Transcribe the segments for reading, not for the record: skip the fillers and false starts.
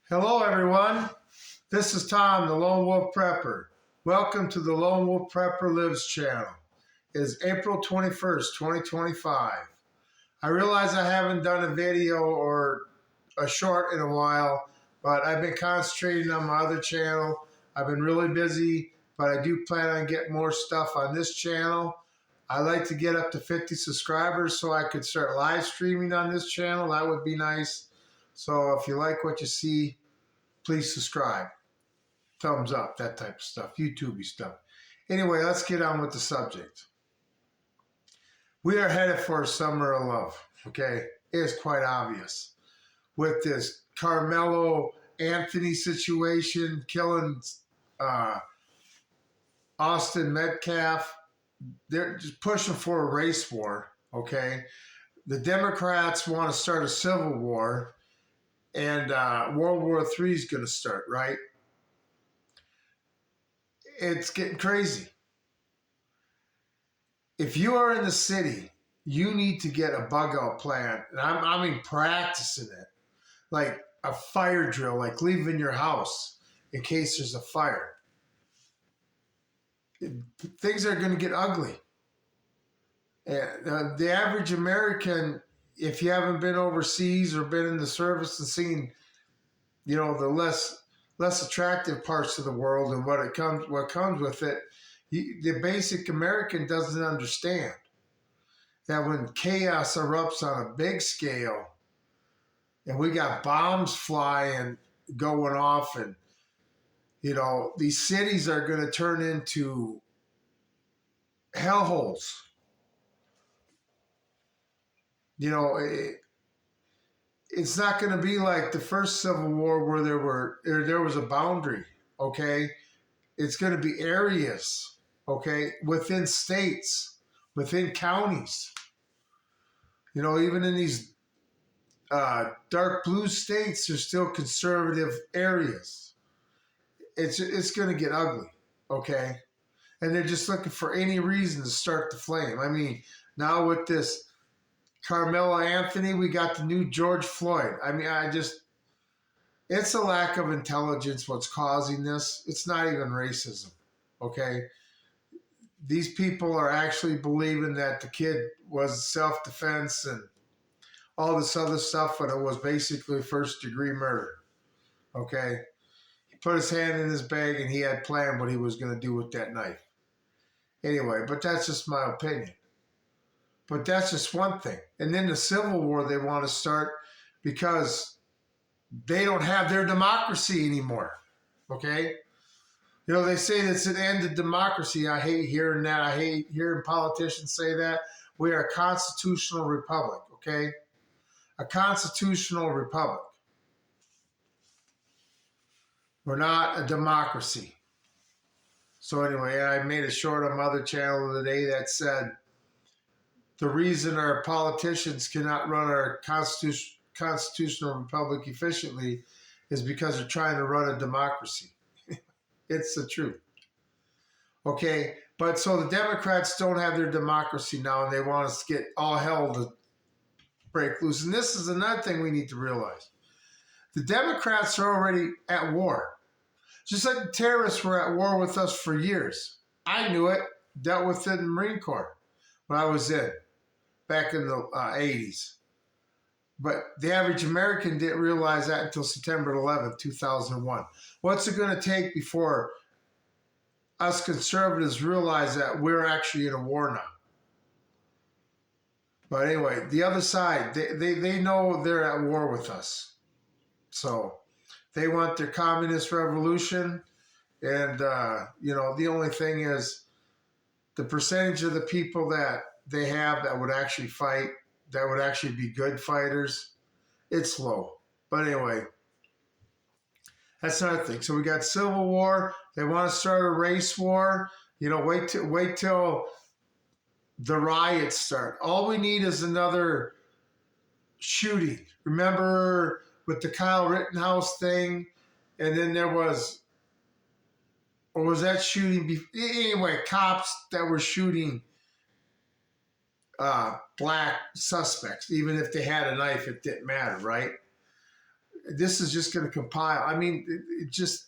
Hello, everyone. This is Tom, the Lone Wolf Prepper. Welcome to the Lone Wolf Prepper Lives channel. It is April 21st, 2025. I realize I haven't done a video or a short in a while, but I've been concentrating on my other channel. I've been really busy, but I do plan on getting more stuff on this channel. I like to get up to 50 subscribers so I could start live streaming on this channel. That would be nice. So if you like what you see, please subscribe. Thumbs up, that type of stuff, YouTube-y stuff. Anyway, let's get on with the subject. We are headed for a summer of love, okay? It is quite obvious. With this Carmelo Anthony situation, killing Austin Metcalf, they're just pushing for a race war, okay? The Democrats want to start a civil war, and World War III is going to start, right? It's getting crazy. If you are in the city, you need to get a bug out plan. And I mean practicing it. Like a fire drill, like leaving your house in case there's a fire. Things are going to get ugly. And the average American, if you haven't been overseas or been in the service and seen, the less attractive parts of the world and what comes with it, the basic American doesn't understand that when chaos erupts on a big scale and we got bombs flying, going off, and these cities are going to turn into hellholes. It's not going to be like the first Civil War where there was a boundary, okay? It's going to be areas, okay, within states, within counties. Even in these dark blue states, there's still conservative areas. It's going to get ugly, okay? And they're just looking for any reason to start the flame. I mean, now with this Carmelo Anthony, we got the new George Floyd. I mean, it's a lack of intelligence what's causing this. It's not even racism, okay? These people are actually believing that the kid was self-defense and all this other stuff, but it was basically first-degree murder, okay? He put his hand in his bag and he had planned what he was going to do with that knife. Anyway, but that's just my opinion. But that's just one thing. And then the Civil War they want to start because they don't have their democracy anymore. Okay? They say it's an end of democracy. I hate hearing that. I hate hearing politicians say that. We are a constitutional republic. Okay? A constitutional republic. We're not a democracy. So anyway, I made a short on my other channel today that said, the reason our politicians cannot run our constitutional republic efficiently is because they're trying to run a democracy. It's the truth. Okay, but so the Democrats don't have their democracy now, and they want us to get all hell to break loose. And this is another thing we need to realize. The Democrats are already at war. Just like the terrorists were at war with us for years. I knew it, dealt with it in the Marine Corps when I was in. Back in the 80s. But the average American didn't realize that until September 11th, 2001. What's it going to take before us conservatives realize that we're actually in a war now? But anyway, the other side, they know they're at war with us. So they want their communist revolution. And, the only thing is the percentage of the people that they have that would actually fight, that would actually be good fighters, it's low. But anyway, that's another thing. So we got Civil War. They want to start a race war. Wait till the riots start. All we need is another shooting. Remember with the Kyle Rittenhouse thing? And then there was, or was that shooting? Anyway, cops that were shooting black suspects, even if they had a knife, it didn't matter, right? This is just going to compile. I mean, it just,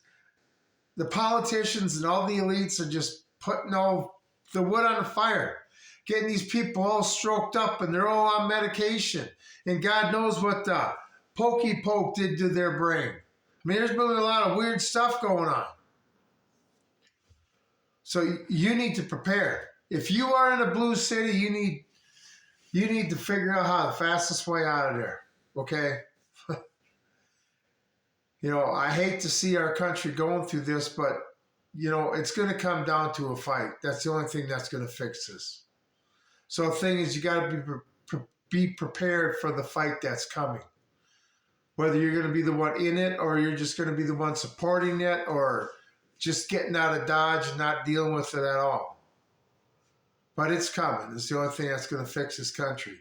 the politicians and all the elites are just putting all the wood on the fire, getting these people all stroked up and they're all on medication. And God knows what the pokey poke did to their brain. I mean, there's been a lot of weird stuff going on. So you need to prepare. If you are in a blue city, you need to figure out how the fastest way out of there. Okay? You know, I hate to see our country going through this, but, you know, it's going to come down to a fight. That's the only thing that's going to fix this. So the thing is, you got to be prepared for the fight that's coming. Whether you're going to be the one in it or you're just going to be the one supporting it or just getting out of Dodge and not dealing with it at all. But it's coming. It's the only thing that's going to fix this country.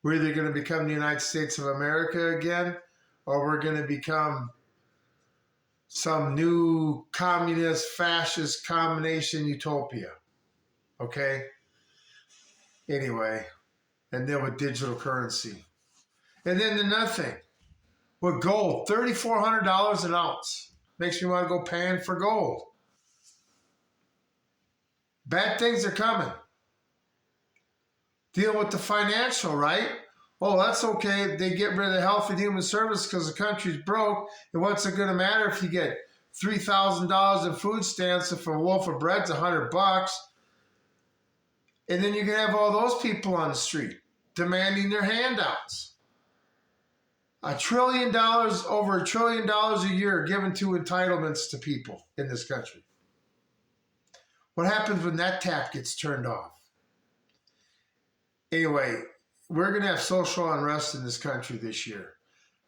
We're either going to become the United States of America again, or we're going to become some new communist, fascist combination utopia. Okay? Anyway, and then with digital currency. And then another thing, with gold, $3,400 an ounce. Makes me want to go pan for gold. Bad things are coming. Deal with the financial, right? Oh, that's okay. They get rid of the health and human service because the country's broke. And what's it going to matter if you get $3,000 in food stamps if a loaf of bread's $100? And then you can have all those people on the street demanding their handouts. $1 trillion, over $1 trillion a year given to entitlements to people in this country. What happens when that tap gets turned off? Anyway, we're going to have social unrest in this country this year,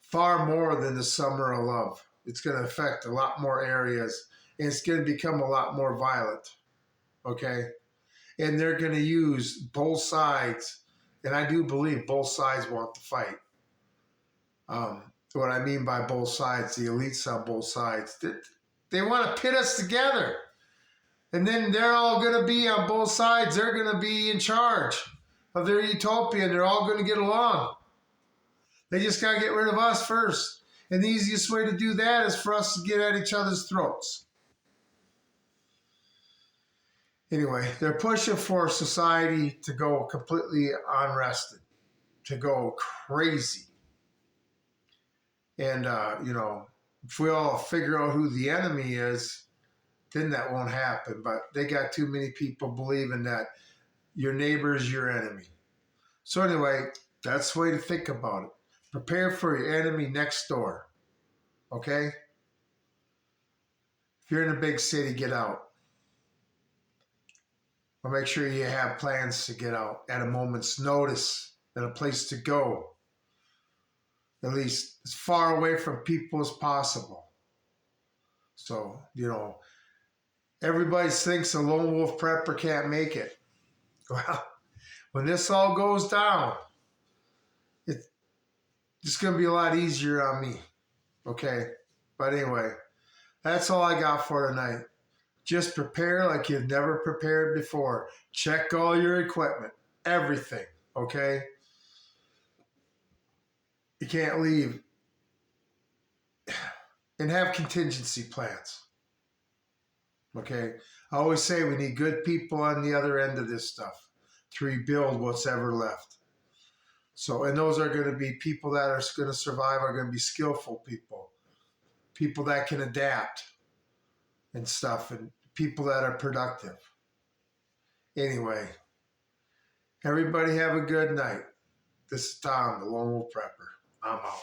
far more than the summer of love. It's going to affect a lot more areas, and it's going to become a lot more violent, okay? And they're going to use both sides, and I do believe both sides want to fight. What I mean by both sides, the elites on both sides, they want to pit us together. And then they're all going to be on both sides. They're going to be in charge of their utopia, and they're all going to get along. They just got to get rid of us first. And the easiest way to do that is for us to get at each other's throats. Anyway, they're pushing for society to go completely unrested, to go crazy. And, you know, if we all figure out who the enemy is, then that won't happen. But they got too many people believing that your neighbor is your enemy. So anyway, that's the way to think about it. Prepare for your enemy next door. Okay? If you're in a big city, get out. Or make sure you have plans to get out at a moment's notice and a place to go. At least as far away from people as possible. So, you know, everybody thinks a lone wolf prepper can't make it. Well, when this all goes down, it's going to be a lot easier on me. Okay? But anyway, that's all I got for tonight. Just prepare like you've never prepared before. Check all your equipment. Everything. Okay? You can't leave. And have contingency plans. Okay? I always say we need good people on the other end of this stuff to rebuild what's ever left. So, and those are going to be people that are going to survive, are going to be skillful people. People that can adapt and stuff, and people that are productive. Anyway, everybody have a good night. This is Tom, the Lone Wolf Prepper. I'm out.